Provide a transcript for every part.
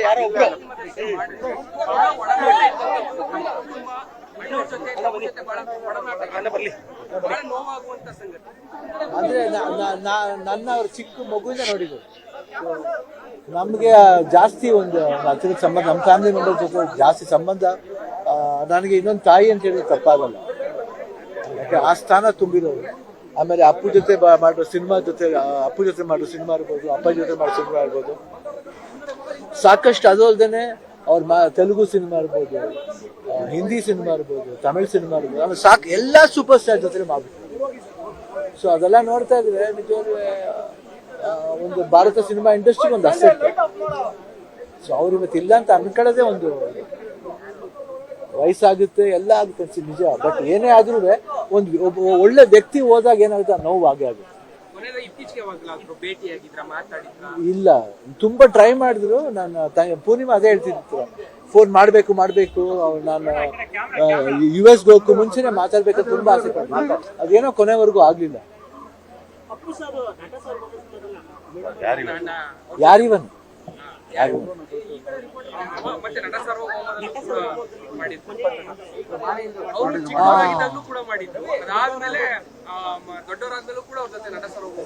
ಯಾರೋ ಒಬ್ರು ಅಂದ್ರೆ ನನ್ನ ಅವ್ರ ಚಿಕ್ಕ ಮಗುವಿಂದ ನೋಡಿದ್ರು. ನಮ್ಗೆ ಜಾಸ್ತಿ ಒಂದು ಹತ್ತಿರದ ಸಂಬಂಧ, ನಮ್ಮ ಫ್ಯಾಮಿಲಿ ಮೆಂಬರ್ ಜೊತೆ ಜಾಸ್ತಿ ಸಂಬಂಧ. ನನಗೆ ಇನ್ನೊಂದು ತಾಯಿ ಅಂತ ಹೇಳಿದ್ರೆ ತಪ್ಪಾಗಲ್ಲ, ಯಾಕೆ ಆ ಸ್ಥಾನ ತುಂಬಿರೋರು. ಆಮೇಲೆ ಅಪ್ಪು ಜೊತೆ ಮಾಡೋ ಸಿನಿಮಾ ಜೊತೆ, ಅಪ್ಪು ಜೊತೆ ಮಾಡೋ ಸಿನಿಮಾ ಇರ್ಬೋದು, ಅಪ್ಪ ಜೊತೆ ಮಾಡೋ ಸಿನಿಮಾ ಇರ್ಬೋದು, ಸಾಕಷ್ಟು. ಅದು ಅಲ್ಲದೆ ಅವ್ರ ತೆಲುಗು ಸಿನಿಮಾ ಇರ್ಬೋದು, ಹಿಂದಿ ಸಿನಿಮಾ ಇರ್ಬೋದು, ತಮಿಳ್ ಸಿನಿಮಾ ಇರ್ಬೋದು, ಆಮೇಲೆ ಸಾಕು ಎಲ್ಲ ಸೂಪರ್ ಸ್ಟಾರ್ ಜೊತೆ ಮಾಡ್ಬಿಟ್ಟು. ಸೊ ಅದೆಲ್ಲ ನೋಡ್ತಾ ಇದ್ರೆ ನಿಜವಾಗ್ಲೂ ಒಂದು ಭಾರತ ಸಿನಿಮಾ ಇಂಡಸ್ಟ್ರಿಗೆ ಒಂದು ಅಸೆಟ್. ಸೊ ಅವ್ರು ಇವತ್ತು ಇಲ್ಲ ಅಂತ ಅನ್ಕೊಳ್ಳೋದೇ ಒಂದು ವಯಸ್ಸಾಗುತ್ತೆ, ಎಲ್ಲ ಆಗುತ್ತೆ ಅನ್ಸಿ ನಿಜ. ಬಟ್ ಏನೇ ಆದ್ರೂ ಒಂದು ಒಬ್ಬ ಒಳ್ಳೆ ವ್ಯಕ್ತಿ ಹೋದಾಗ ಏನಾಗುತ್ತೆ, ನೋವು ಆಗೇ ಆಗುತ್ತೆ. ಇಲ್ಲ, ತುಂಬಾ ಟ್ರೈ ಮಾಡಿದ್ರು. ನಾನು ಪೂರ್ಣಿಮಾ ಅದೇ ಹೇಳ್ತಿದ್ರು, ಫೋನ್ ಮಾಡ್ಬೇಕು ನಾನು US ಹೋಗಕ್ಕೂ ಮುಂಚೆನೆ ಮಾತಾಡ್ಬೇಕಂತ ತುಂಬಾ ಆಸೆ ಪಡ್ತೀನಿ. ಅದೇನೋ ಕೊನೆವರೆಗೂ ಆಗ್ಲಿಲ್ಲ. ಯಾರಿವನ್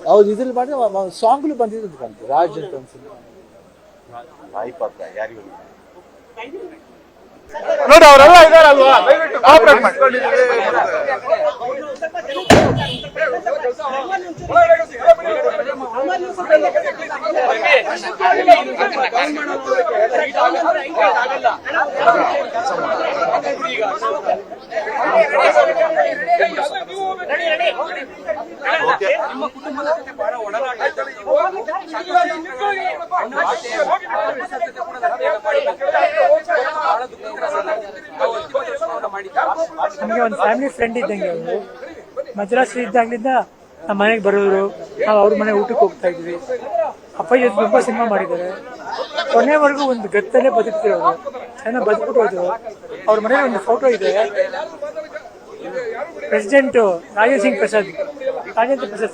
ಹೌದು, ಇದ್ರಲ್ಲಿ ಮಾಡಿ ಸಾಂಗ್ಲು ಬಂದಿದ್ದು ಕಾಣ್ತು, ರಾಜ್ ಅಂತ ಅನ್ಸುತ್ತೆ. ನೋಡಿ ಅವರೆಲ್ಲ ಇದಾರಲ್ವಾ, ನಿಮ್ಮ ಕುಟುಂಬದ ಜೊತೆ ಬಹಳ ಒಡನಾಟ ನಮಗೆ ಒಂದು ಫ್ಯಾಮಿಲಿ ಫ್ರೆಂಡ್ ಇದ್ದಂಗೆ. ಅವರು ಮದ್ರಾಸ್ ಇದ್ದಾಗ್ಲಿಂದ ನಮ್ಮ ಮನೆಗೆ ಬರೋರು, ನಾವು ಅವ್ರ ಮನೆ ಊಟಕ್ಕೆ ಹೋಗ್ತಾ ಇದ್ವಿ. ಅಪ್ಪಾಜಿ ಜೊತೆ ತುಂಬಾ ಸಿನಿಮಾ ಮಾಡಿದ್ದಾರೆ. ಕೊನೆವರೆಗೂ ಒಂದು ಗತ್ತಲ್ಲೇ ಬದುಕ್ತಿರೋರು, ಚೆನ್ನಾಗಿ ಬದುಕ್ಬಿಟ್ಟು ಹೋದ್ರು. ಅವ್ರ ಮನೇಲಿ ಒಂದು ಫೋಟೋ ಇದೆ, president Rajendra Prasad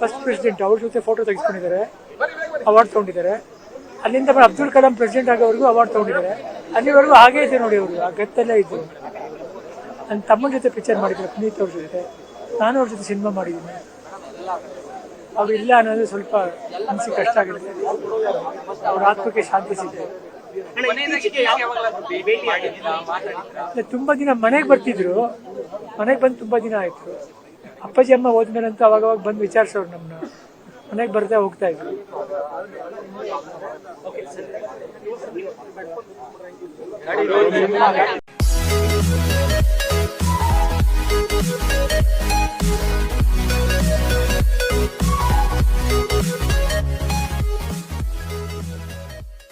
first president, ಅವ್ರ ಜೊತೆ ಫೋಟೋ ತೆಗೆಸ್ಕೊಂಡಿದ್ದಾರೆ, ಅವಾರ್ಡ್ ತಗೊಂಡಿದ್ದಾರೆ. ಅಲ್ಲಿಂದ ಅಬ್ದುಲ್ ಕಲಾಂ ಪ್ರೆಸಿಡೆಂಟ್ ಆಗೋವರೆಗೂ ಅವಾರ್ಡ್ ತಗೊಂಡಿದ್ದಾರೆ. ಅಲ್ಲಿವರೆಗೂ ಹಾಗೇ ಇದೆ ನೋಡಿ, ಅವರು ಆ ಗತ್ತಲ್ಲೇ ಇದ್ರು. ನನ್ನ ತಮ್ಮನ ಜೊತೆ ಪಿಕ್ಚರ್ ಮಾಡಿದ್ದಾರೆ, ಪುನೀತ್ ಅವ್ರ ಜೊತೆ. ನಾನು ಅವ್ರ ಜೊತೆ ಸಿನಿಮಾ ಮಾಡಿದ್ದೀನಿ. ಅವ್ರು ಇಲ್ಲ ಅನ್ನೋದು ಸ್ವಲ್ಪ ಮನಸ್ಸಿಗೆ ಕಷ್ಟ ಆಗುತ್ತೆ. ಅವ್ರ ಆತ್ಮಕ್ಕೆ ಶಾಂತಿ ಸಿಗುತ್ತೆ. ತುಂಬಾ ದಿನ ಮನೆಗೆ ಬರ್ತಿದ್ರು, ಮನೆಗೆ ಬಂದು ತುಂಬಾ ದಿನ ಆಯ್ತು. ಅಪ್ಪಾಜಿ ಅಮ್ಮ ಹೋದ್ಮೇಲಂತೂ ಅವಾಗವಾಗ ಬಂದು ವಿಚಾರಿಸೋರು ನಮ್ಮನ್ನ. ಮನೆಗೆ ಬರ್ತಾ ಹೋಗ್ತಾ ಇದ್ರು.